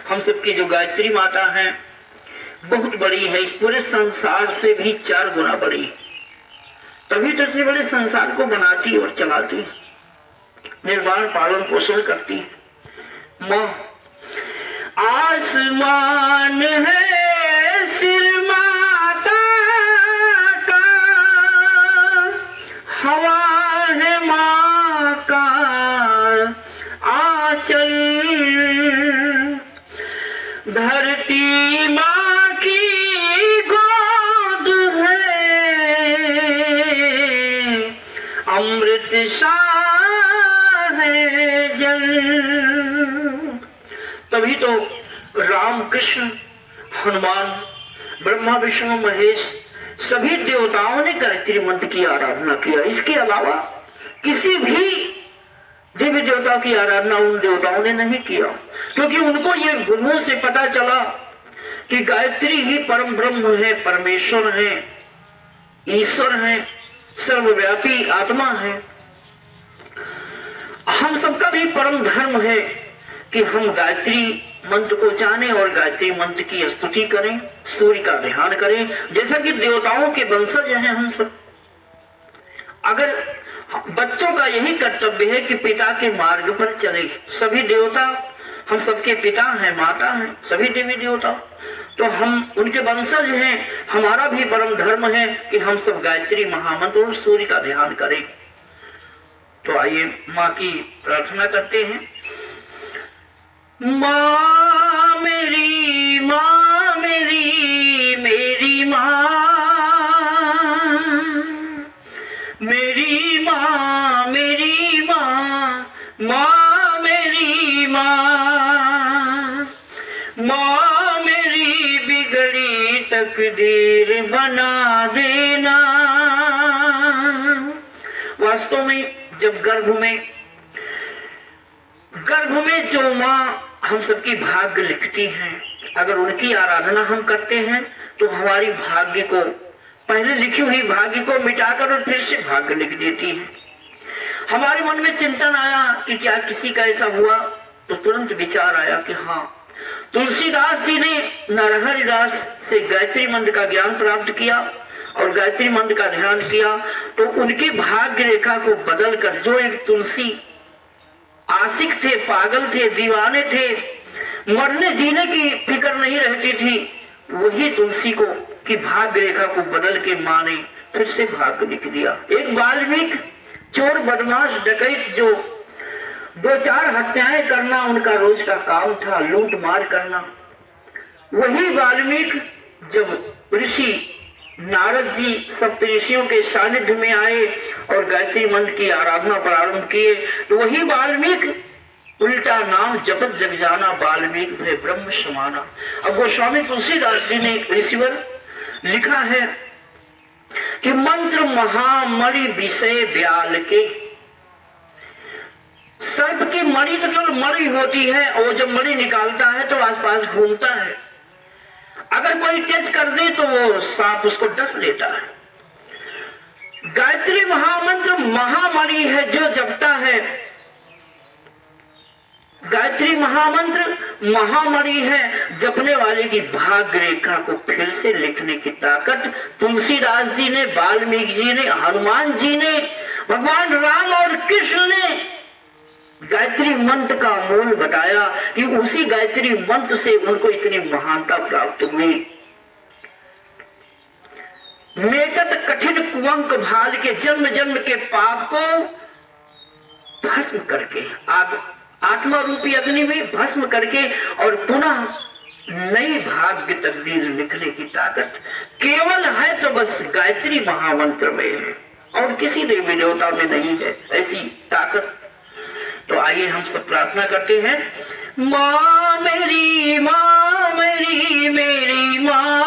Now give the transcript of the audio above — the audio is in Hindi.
हम सबकी जो गायत्री माता है बहुत बड़ी है, इस पूरे संसार से भी 4 गुना बड़ी, तभी तो इतने बड़े संसार को बनाती और चलाती, निर्माण पालन पोषण करती। माँ आसमान है सिर माता का, हवा है माँ का आंचल, धरती माँ की गोद है, अमृत सा है जल। तभी तो राम कृष्ण हनुमान ब्रह्मा विष्णु महेश सभी देवताओं ने गायत्री मंत्र की आराधना किया। इसके अलावा किसी भी देवी देवता की आराधना उन देवताओं ने नहीं किया, क्योंकि उनको ये गुरुओं से पता चला कि गायत्री ही परम ब्रह्म है, परमेश्वर है, ईश्वर है, सर्वव्यापी आत्मा है। हम सबका भी परम धर्म है कि हम गायत्री मंत्र को जाने और गायत्री मंत्र की स्तुति करें, सूर्य का ध्यान करें, जैसा कि देवताओं के वंशज हैं हम सब। अगर बच्चों का यही कर्तव्य है कि पिता के मार्ग पर चले, सभी देवता हम सबके पिता हैं, माता हैं, सभी देवी देवता, तो हम उनके वंशज हैं। हमारा भी परम धर्म है कि हम सब गायत्री महामंत्र और सूर्य का ध्यान करें। तो आइए माँ की प्रार्थना करते हैं। माँ मेरी मेरी माँ, मेरी माँ मेरी माँ, माँ मेरी माँ, माँ मेरी बिगड़ी तकदीर बना देना। वास्तव में जब गर्भ में जो माँ हम सबकी भाग्य लिखती हैं, अगर उनकी आराधना हम करते हैं तो हमारी भाग्य को, पहले लिखी हुई भाग्य को मिटाकर और फिर से भाग्य लिख देती है। हमारे मन में चिंतन आया कि क्या किसी का ऐसा हुआ, तो तुरंत विचार आया कि हाँ, तुलसीदास जी ने नरहरिदास से गायत्री मंत्र का ज्ञान प्राप्त किया और गायत्री मंत्र का ध्यान किया, तो उनकी भाग्य रेखा को बदलकर, जो एक तुलसी आशिक थे, पागल थे, दीवाने थे, मरने जीने की फिक्र नहीं रहती थी, वही तुलसी को की भाग्य रेखा को बदल के माँ ने फिर से भाग्य लिख दिया। एक वाल्मीकि चोर बदमाश डकैत जो 2-4 हत्याएं करना उनका रोज का काम था, लूट मार करना, वही वाल्मीकि जब ऋषि नारद जी सप्तऋषियों के सानिध्य में आए और गायत्री मंत्र की आराधना प्रारंभ किए, तो वही वाल्मीकि उल्टा नाम जपत जग जाना, वाल्मीकि भय ब्रह्म समाना। अब गोस्वामी तुलसीदास जी ने ऋषिवर लिखा है कि मंत्र महामणि विषय ब्याल के, सर्प की मणि तो केवल मणि होती है और जब मणि निकालता है तो आसपास घूमता है, अगर कोई टच कर दे तो वो सांप उसको डस लेता है। गायत्री महामंत्र महामणि है, जो जपता है, गायत्री महामंत्र महामणि है, जपने वाले की भाग्य रेखा को फिर से लिखने की ताकत तुलसीदास जी ने, वाल्मीकि जी ने, हनुमान जी ने, भगवान राम और कृष्ण ने गायत्री मंत्र का मूल बताया कि उसी गायत्री मंत्र से उनको इतनी महानता प्राप्त हुई। मेटत कठिन कुवंक भाल के, जन्म जन्म के पाप को भस्म करके, आत्मा रूपी अग्नि में भस्म करके और पुनः नई भाग्य तकदीर लिखने की ताकत केवल है तो बस गायत्री महामंत्र में है, और किसी देवी देवता में नहीं है ऐसी ताकत। तो आइए हम सब प्रार्थना करते हैं। माँ मेरी मेरी माँ,